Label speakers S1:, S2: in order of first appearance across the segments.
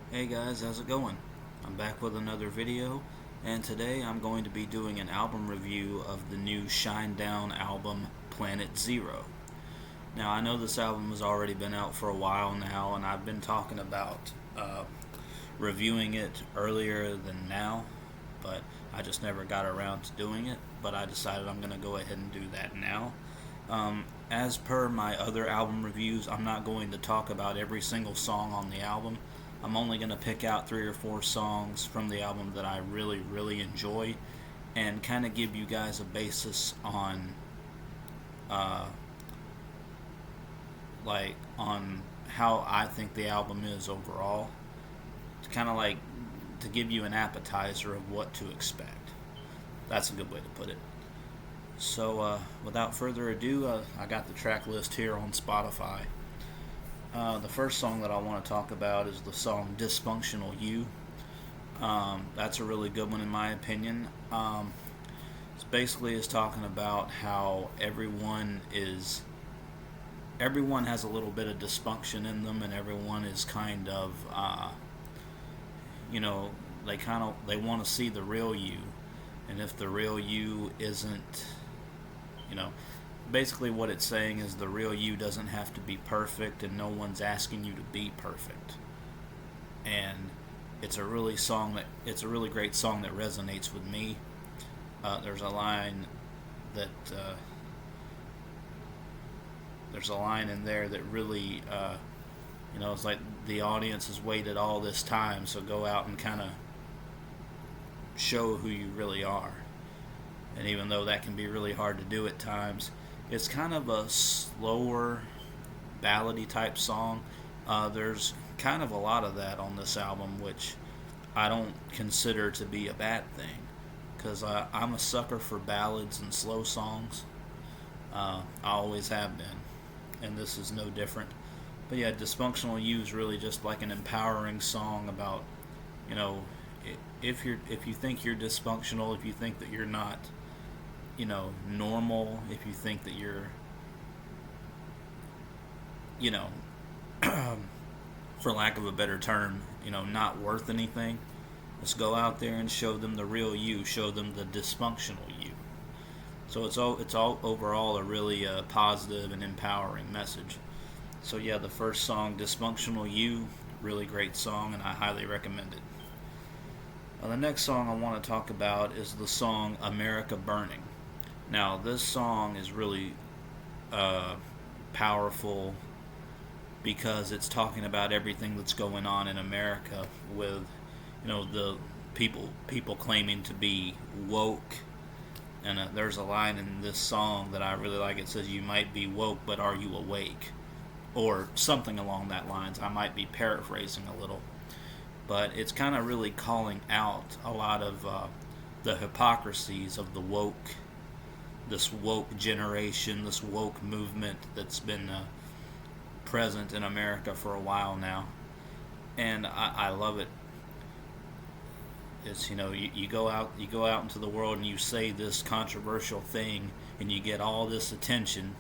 S1: Hey guys, how's it going? I'm back with another video, and today I'm going to be doing an album review of the new Shinedown album, Planet Zero. Now, I know this album has already been out for a while now, and I've been talking about reviewing it earlier than now, but I just never got around to doing it. But I decided I'm going to go ahead and do that now. As per my other album reviews, I'm not going to talk about every single song on the album. I'm only going to pick out 3 or 4 songs from the album that I really, really enjoy and kind of give you guys a basis on, uh, on how I think the album is overall. It's kind of like to give you an appetizer of what to expect. That's a good way to put it. So, without further ado, I got the track list here on Spotify. The first song that I want to talk about is the song Dysfunctional You. That's a really good one in my opinion. It's basically is talking about how everyone has a little bit of dysfunction in them, and everyone is kind of you know they want to see the real you, and if the real you isn't, you know, basically what it's saying is the real you doesn't have to be perfect, and no one's asking you to be perfect. And it's a really great song that resonates with me. There's a line that there's a line in there that really it's like the audience has waited all this time, so go out and kind of show who you really are. And even though that can be really hard to do at times, it's kind of a slower, ballady type song. There's kind of a lot of that on this album, which I don't consider to be a bad thing, because I'm a sucker for ballads and slow songs. I always have been, and this is no different. But yeah, Dysfunctional You is really just like an empowering song about, you know, if you think you're dysfunctional, if you think that you're not, normal, if you think that you're, you know, for lack of a better term, not worth anything, just go out there and show them the real you, show them the dysfunctional you. So it's all overall a really positive and empowering message. So yeah, the first song, Dysfunctional You, really great song, and I highly recommend it. The next song I want to talk about is the song America Burning. Now, this song is really powerful because it's talking about everything that's going on in America with, the people claiming to be woke. And there's a line in this song that I really like. It says, "You might be woke, but are you awake?" Or something along that lines. I might be paraphrasing a little, but it's kind of really calling out a lot of the hypocrisies of this woke generation, this woke movement that's been present in America for a while now, and I love it. It's you go out into the world and you say this controversial thing, and you get all this attention,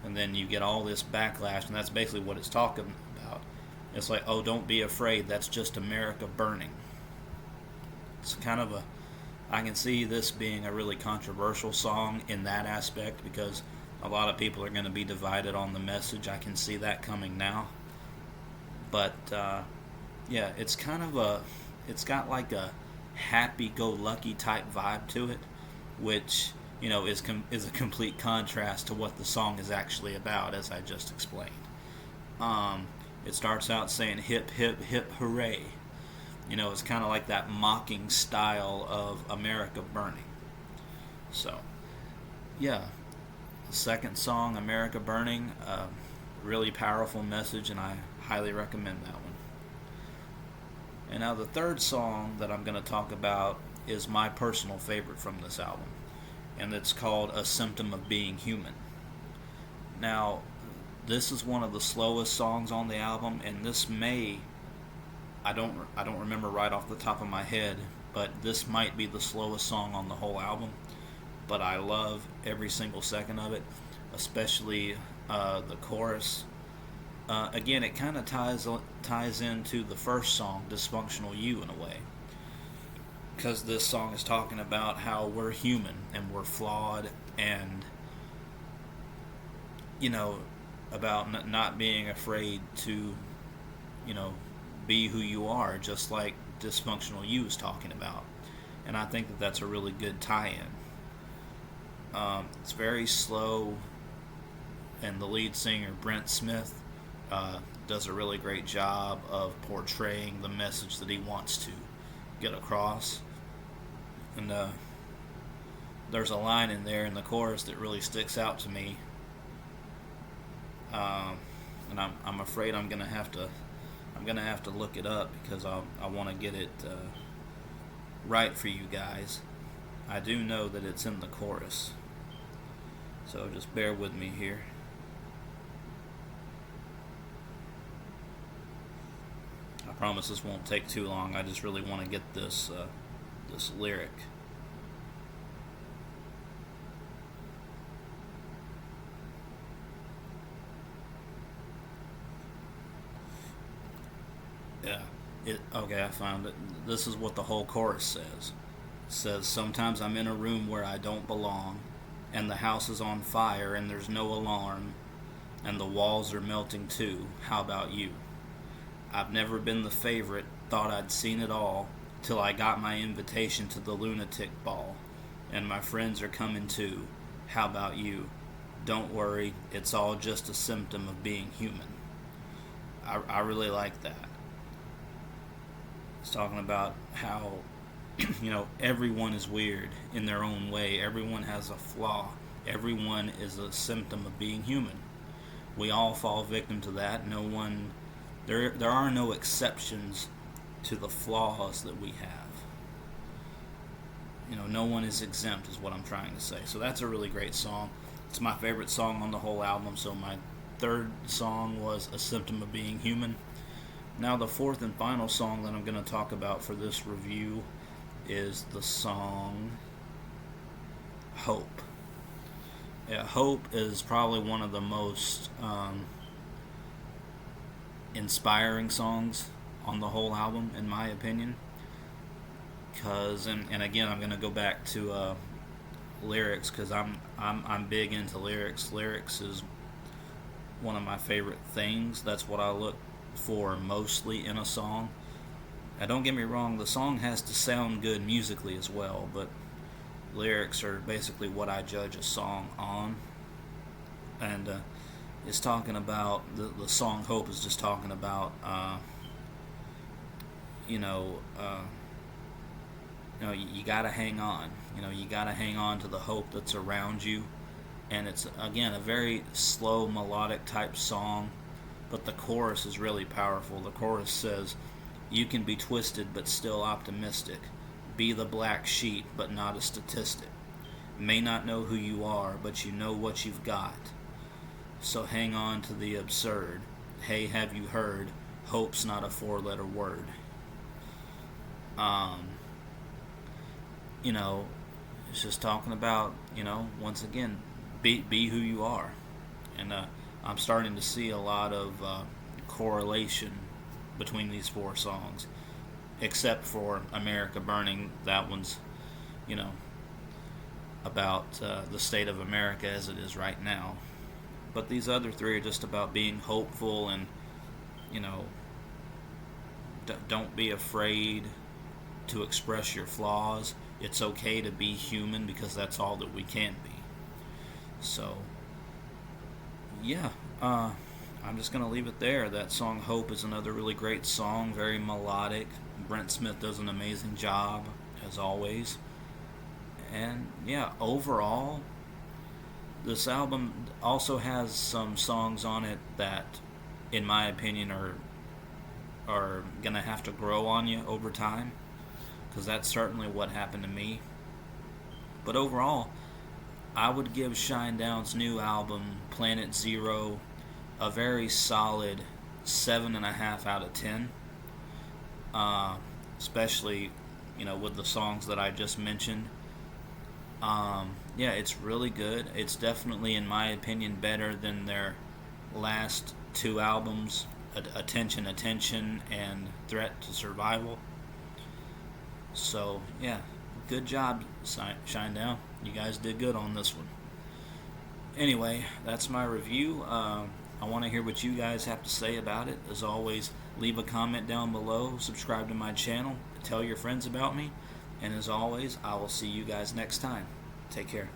S1: and then you get all this backlash, and that's basically what it's talking about. It's like, oh, don't be afraid, that's just America burning. It's kind of I can see this being a really controversial song in that aspect, because a lot of people are going to be divided on the message. I can see that coming now. But yeah, it's got like a happy-go-lucky type vibe to it, which is a complete contrast to what the song is actually about, as I just explained. It starts out saying hip hip hip hooray. It's kind of like that mocking style of America burning. So yeah, the second song, America Burning, really powerful message, and I highly recommend that one. And now the third song that I'm going to talk about is my personal favorite from this album, and it's called A Symptom of Being Human. Now, this is one of the slowest songs on the album, and this I don't remember right off the top of my head, but this might be the slowest song on the whole album. But I love every single second of it, especially the chorus. Again, it kind of ties into the first song, "Dysfunctional You," in a way, because this song is talking about how we're human and we're flawed, and you know, about not being afraid to, you know, be who you are, just like "Dysfunctional You" is talking about. And I think that that's a really good tie-in. It's very slow, and the lead singer, Brent Smith, does a really great job of portraying the message that he wants to get across. And there's a line in there in the chorus that really sticks out to me, and I'm afraid I'm gonna have to look it up because I want to get it right for you guys. I do know that it's in the chorus, so just bear with me here. I promise this won't take too long. I just really want to get this lyric. Yeah. Okay, I found it. This is what the whole chorus says. It says, "Sometimes I'm in a room where I don't belong, and the house is on fire and there's no alarm, and the walls are melting too. How about you? I've never been the favorite, thought I'd seen it all, till I got my invitation to the lunatic ball, and my friends are coming too. How about you? Don't worry, it's all just a symptom of being human." I really like that. It's talking about how, everyone is weird in their own way. Everyone has a flaw. Everyone is a symptom of being human. We all fall victim to that. There are no exceptions to the flaws that we have. No one is exempt, is what I'm trying to say. So that's a really great song. It's my favorite song on the whole album. So my third song was "A Symptom of Being Human." Now the fourth and final song that I'm going to talk about for this review is the song "Hope." Yeah, "Hope" is probably one of the most inspiring songs on the whole album, in my opinion. Cause and again, I'm gonna go back to lyrics, because I'm big into lyrics. Lyrics is one of my favorite things. That's what I look for mostly in a song. Now, don't get me wrong, the song has to sound good musically as well, but lyrics are basically what I judge a song on. And it's talking about the song "Hope" is just talking about you gotta hang on. You gotta hang on to the hope that's around you. And it's, again, a very slow melodic type song, but the chorus is really powerful. The chorus says, "You can be twisted but still optimistic. Be the black sheep but not a statistic. May not know who you are, but you know what you've got. So hang on to the absurd. Hey, have you heard? Hope's not a four-letter word." It's just talking about, once again, be who you are. And I'm starting to see a lot of correlation between these four songs, except for "America Burning." That one's, about the state of America as it is right now. But these other three are just about being hopeful and, don't be afraid to express your flaws. It's okay to be human, because that's all that we can be. So, yeah, I'm just going to leave it there. That song "Hope" is another really great song, very melodic. Brent Smith does an amazing job, as always. And, yeah, overall, this album also has some songs on it that, in my opinion, are going to have to grow on you over time, because that's certainly what happened to me. But overall, I would give Shinedown's new album, Planet Zero, a very solid 7.5 out of 10. Especially, with the songs that I just mentioned. Yeah, it's really good. It's definitely, in my opinion, better than their last 2 albums, Attention, Attention, and Threat to Survival. So, yeah, good job, Shinedown. You guys did good on this one. Anyway, that's my review. I want to hear what you guys have to say about it. As always, leave a comment down below, subscribe to my channel, tell your friends about me, and as always, I will see you guys next time. Take care.